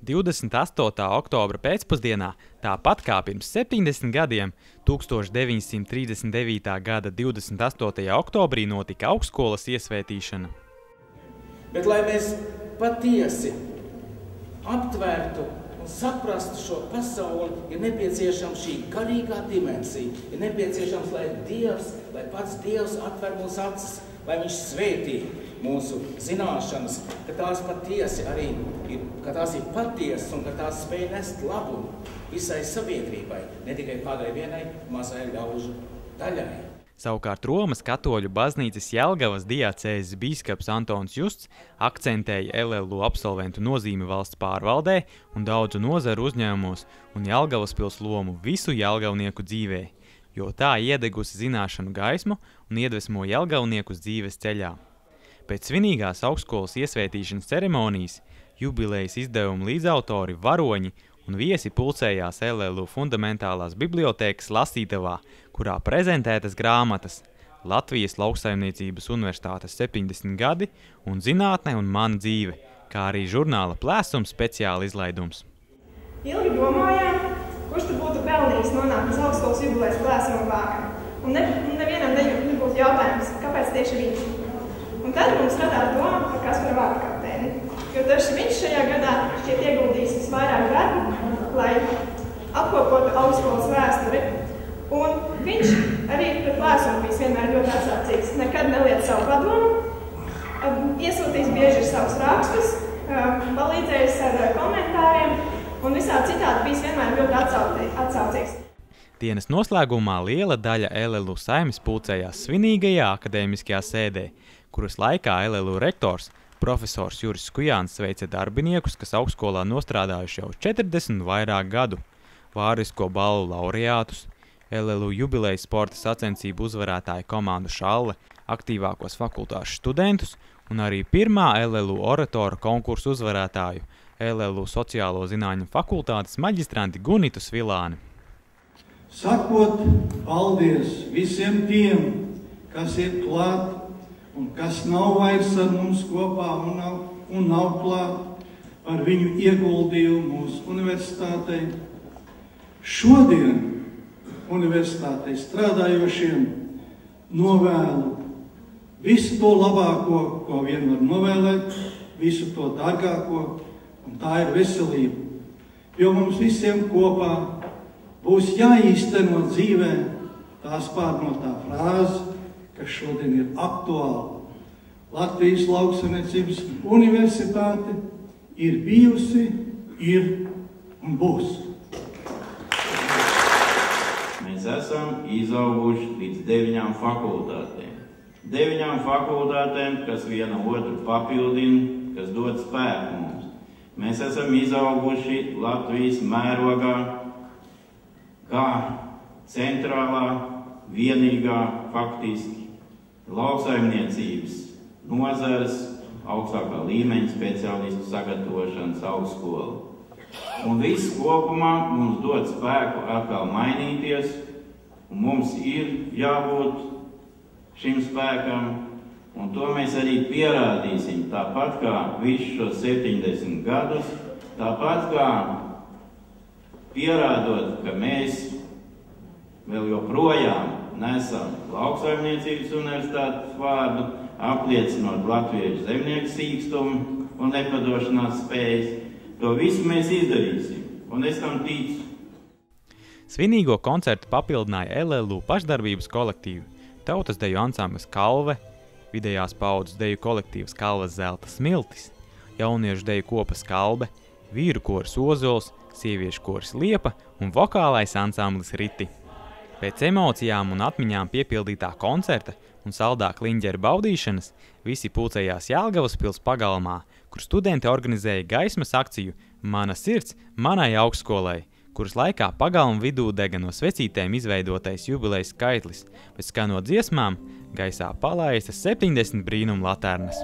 28. oktobra pēcpusdienā, tāpat kā pirms 70 gadiem, 1939. gada 28. oktobrī notika augstskolas iesvētīšana. Bet, lai mēs patiesi aptvērtu un saprastu šo pasauli, ir nepieciešama šī garīgā dimensija. Ir nepieciešams, lai pats Dievs atver mūsu acis, lai Viņš svētī mūsu zināšanas, ka tās patiesi arī ir, ka tās ir patiesas un ka tās spēj nest labumu visai sabiedrībai, ne tikai kādai vienai mazai ļaužu daļai. Savukārt Romas katoļu baznīcas Jelgavas diacēzes bīskaps Antons Justs akcentēja LLU absolventu nozīmi valsts pārvaldē un daudzu nozaru uzņēmumos un Jelgavas pils lomu visu jelgavnieku dzīvē, jo tā iedegusi zināšanu gaismu un iedvesmo jelgavniekus dzīves ceļā. Pēc svinīgās augstskolas iesvētīšanas ceremonijas jubilejas izdevuma līdzautori, varoņi un viesi pulcējās LLU fundamentālās bibliotēkas lasītavā, kurā prezentētas grāmatas Latvijas Lauksaimniecības universitātes 70 gadi un Zinātne un mana dzīve, kā arī žurnāla Plēsums speciāla izlaidums. Ilgi domājām, kurš tad būtu pelnījis nonākt uz augstskolas jubilejas Plēsuma vākam. Un nevienam nebūtu jautājums, kāpēc tieši viņš. Un tad mums radās doma par Kasparu vārdu kapteini, jo tieši viņš šajā gadā šķiet ieguldījis visvairāk darbu, lai apkopotu augstskolas vēsturi. Un viņš arī pret Plēsumu bijis vienmēr ļoti atsaucīgs, nekad neliet savu padomu, iesūtījis bieži savus rakstus, palīdzējis ar komentāriem un visādi citādi bijis vienmēr ļoti atsaucīgs. Dienas noslēgumā liela daļa LLU saimnes pulcējās svinīgajā akadēmiskajā sēdē, kuras laikā LLU rektors, profesors Juris Skujāns sveica darbiniekus, kas augstskolā nostrādājuši jau 40 vairāk gadu, vārisko balvu laureātus, LLU jubilejas sporta sacensību uzvarētāju komandu Šalle, aktīvākos fakultāšu studentus un arī pirmā LLU oratoru konkursu uzvarētāju, LLU sociālo zinātņu fakultātes maģistranti Gunitu Svilāni. Sakot paldies visiem tiem, kas ir klāt un kas nav vairs ar mums kopā un nav klāt, par viņu ieguldījumu mūsu universitātei. Šodien universitātei strādājošiem novēlu visu to labāko, ko vien var novēlēt, visu to dārgāko, un tā ir veselība. Jo mums visiem kopā būs jāīsteno dzīvē tā spārnotā frāze, kas šodien ir aktuāla. Latvijas Lauksaimniecības universitāte ir bijusi, ir un būs. Mēs esam izauguši līdz 9 fakultātēm. 9 fakultātēm, kas viena otru papildina, kas dod spēku mums. Mēs esam izauguši Latvijas mērogā kā centrālā, vienīgā faktiski lauksaimniecības nozares augstākā līmeņa speciālistu sagatavošanas augstskola. Un viss kopumā mums dod spēku atkal mainīties, un mums ir jābūt šim spēkam, un to mēs arī pierādīsim, tāpat kā visus šos 70 gadus, tāpat kā pierādot, ka mēs vēl joprojām nesam Lauksaimniecības universitātes vārdu, apliecinot latviešu zemnieku sīkstumu un nepadošanās spējas. To visu mēs izdarīsim, un es tam ticu. Svinīgo koncertu papildināja LLU pašdarbības kolektīvi, tautas deju ansamblis Kalve, vidējās paudzes deju kolektīvs Kalvas zelta smiltis, jauniešu deju kopas Kalbe, vīru koris Ozols, sieviešu koris Liepa un vokālais ansamblis Riti. Pēc emocijām un atmiņām piepildītā koncerta un saldā kliņģera baudīšanas visi pulcējās Jelgavas pils pagalmā, kur studenti organizēja gaismas akciju Mana sirds manai augstskolai, kuras laikā pagalmu vidū dega no svecītēm izveidotais jubilejas skaitlis, bet skanot dziesmām gaisā palaistas 70 brīnumu laternas.